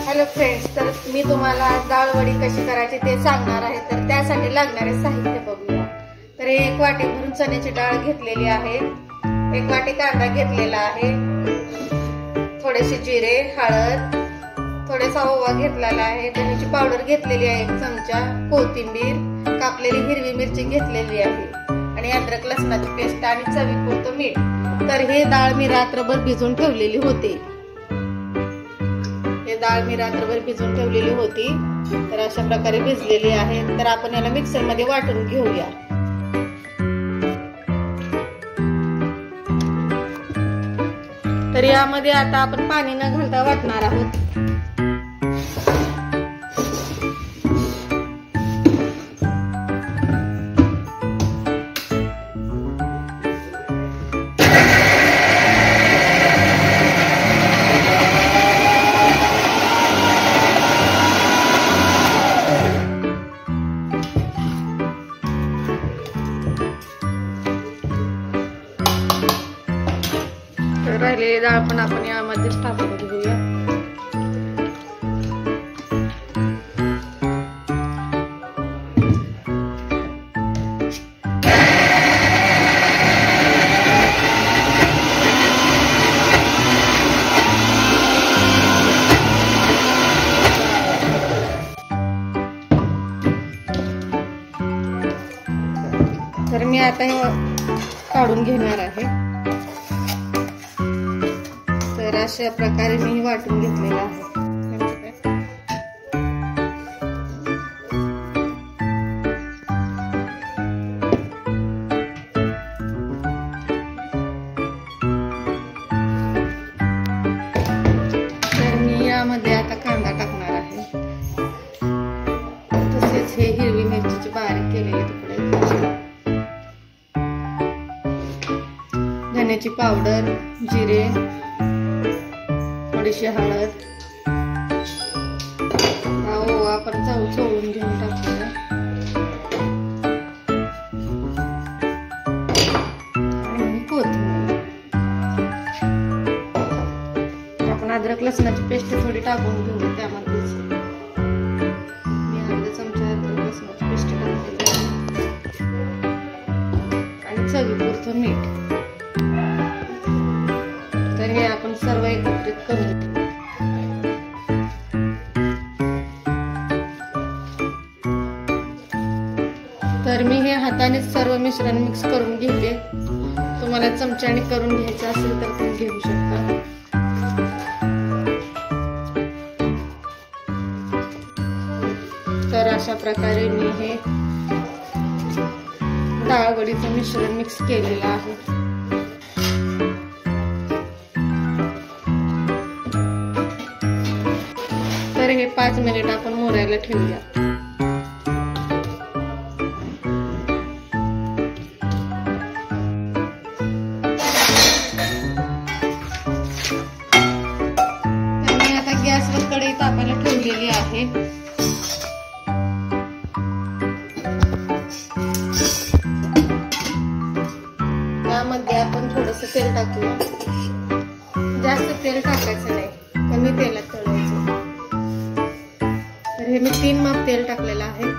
Hello friends, तर मी तुम्हाला आज डाळ वडी कशी करायची ते सांगणार आहे. तर त्यासाठी लागणारे साहित्य बघूया. तर एक वाटी भरून चण्याची डाळ घेतलेली आहे, एक वाटी कांदा घेतलेला आहे, थोडेसे जिरे, हळद, थोडासा ओवा घेतलेला आहे, धण्याची पावडर घेतलेली आहे 1 चमचा, कोथिंबीर, कापलेली हिरवी मिरची घेतलेली आहे आणि अद्रक लसणाची पेस्ट आणि चवीपुरतं मीठ. तर हे डाळ मी रात्रभर भिजवून ठेवलेली होती. डाळ मी रात्रभर भिजवून ठेवलेली होती. तर अशा प्रकारे भिजलेली आहे. तर आपण याला मिक्सर मध्ये वाटून घेऊया. तर यामध्ये आता आपण पाणी न घालता वाटणार आहोत. राहिलेली डाळ पण आपण यामध्ये टाकून घेऊया. तर मी आता हे काढून घेणार आहे. तर अशा प्रकारे मी वाटून घेतलेला आहे. तर मी यामध्ये आता कांदा टाकणार आहे, तसेच हे हिरवी मिरचीचे बारीक केलेले तुकडे, धण्याची पावडर, जिरे, थोडीशी हळद, ओवा आपण चोळून घेऊन टाकूया आणि कोथिंबीर. आपण अद्रक लसणाची पेस्ट थोडी टाकून घेऊ. त्यामध्येच मी अर्धा चमचा अद्रक लसणाची पेस्ट टाकते आणि चवीपुरतं मीठ. तर हे आपण सर्व एकत्रित करू. तर मी हे हाताने सर्व मिश्रण मिक्स करून घेते. तुम्हाला चमच्याने करून घ्यायचं असेल तर तुम्ही घेऊ शकता. तर अशा प्रकारे मी हे डाळ वडीचं मिश्रण मिक्स केलेलं आहे. तर हे 5 मिनिट आपण मुरायला ठेवूया. तर मी आता गॅसवर कढई तापायला ठेवलेली आहे. त्यामध्ये आपण थोडंसं तेल टाकूया. जास्त तेल टाकायचं नाही, कमी तेलात तळायचं. तर हे मी 3 माप तेल टाकलेलं आहे.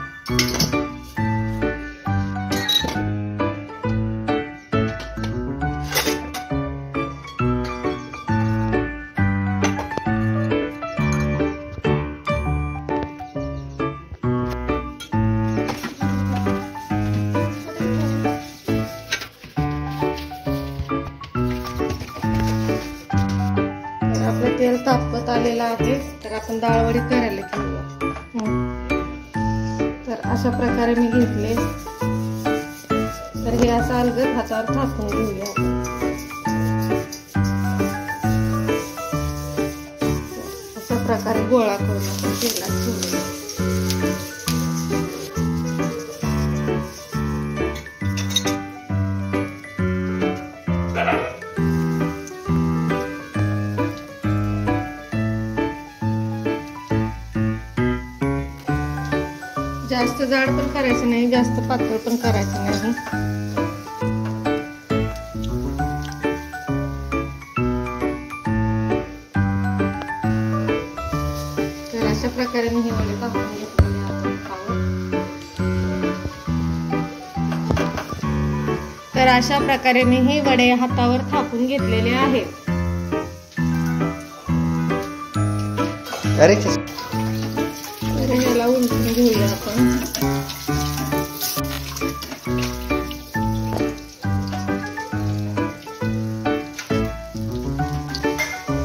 आपलं तेल तापत आलेलं आहे. तर आपण डाळ वडी करायला घेऊया. तर अशा प्रकारे मी घेतले. तर हे असं अलगद हातावर थापून घेऊया. अशा प्रकारे गोळा करून आपण तेलात ठेवूया. जास्त जाड पण करायचं नाही, जास्त पातळ पण करायचं नाही. अशा प्रकारे मी हे वडे टाकून घेतलेले आहेत हातावर. तर अशा प्रकारे मी हे वडे हातावर थापून घेतलेले आहेत. तर ह्याला उलटून घेऊया आपण.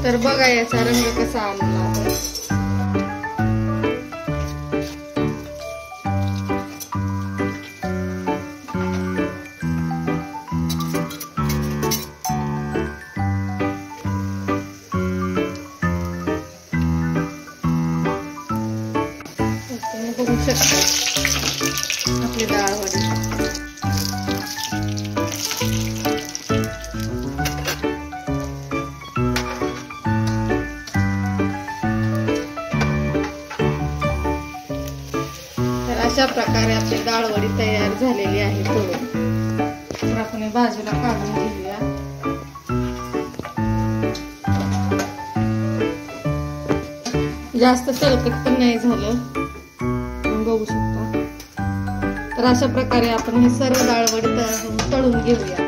तर बघा याचा रंग कसा आलेला आहे. बघू शकता आपली डाळ वडी. तर अशा प्रकारे आपली डाळ वडी तयार झालेली आहे. तळून तर आपण हे बाजूला काढून घेऊया. जास्त तेलकट पण नाही झालं, बघू शकता. तर अशा प्रकारे आपण हे सर्व डाळ वडी तळून घेऊया.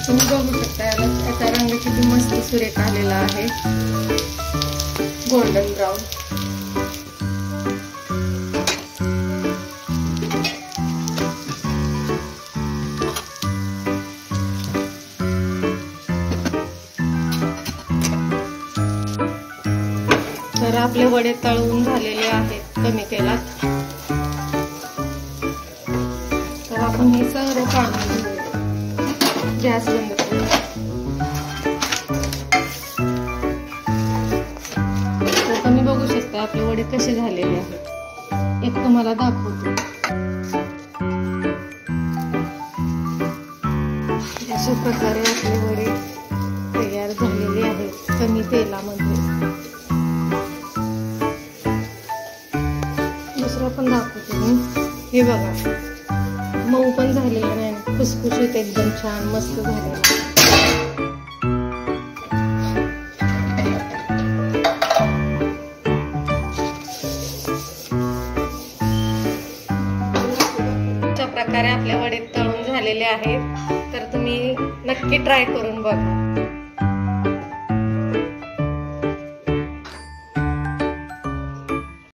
तुम्ही बघू शकता याचा रंग किती मस्त सुरेख आलेला आहे, गोल्डन ब्राऊन. तर आपले वडे तळून झालेले आहेत कमी तेलात. तर आपण हे सर्व काढून घेऊया. गॅस बंद करू. तर तुम्ही बघू शकता आपले वडे कसे झालेले आहेत. एक तुम्हाला दाखवतो. अशा प्रकारे आपले वडे तयार झालेले आहेत कमी तेलामध्ये. दुसरं पण दाखवतो मी. हे बघा, मऊ पण झालेलं नाही, खुसखुशीत एकदम छान मस्त झालेलं. अशा प्रकारे आपले वडे तळून झालेले आहेत. तर तुम्ही नक्की ट्राय करून बघा.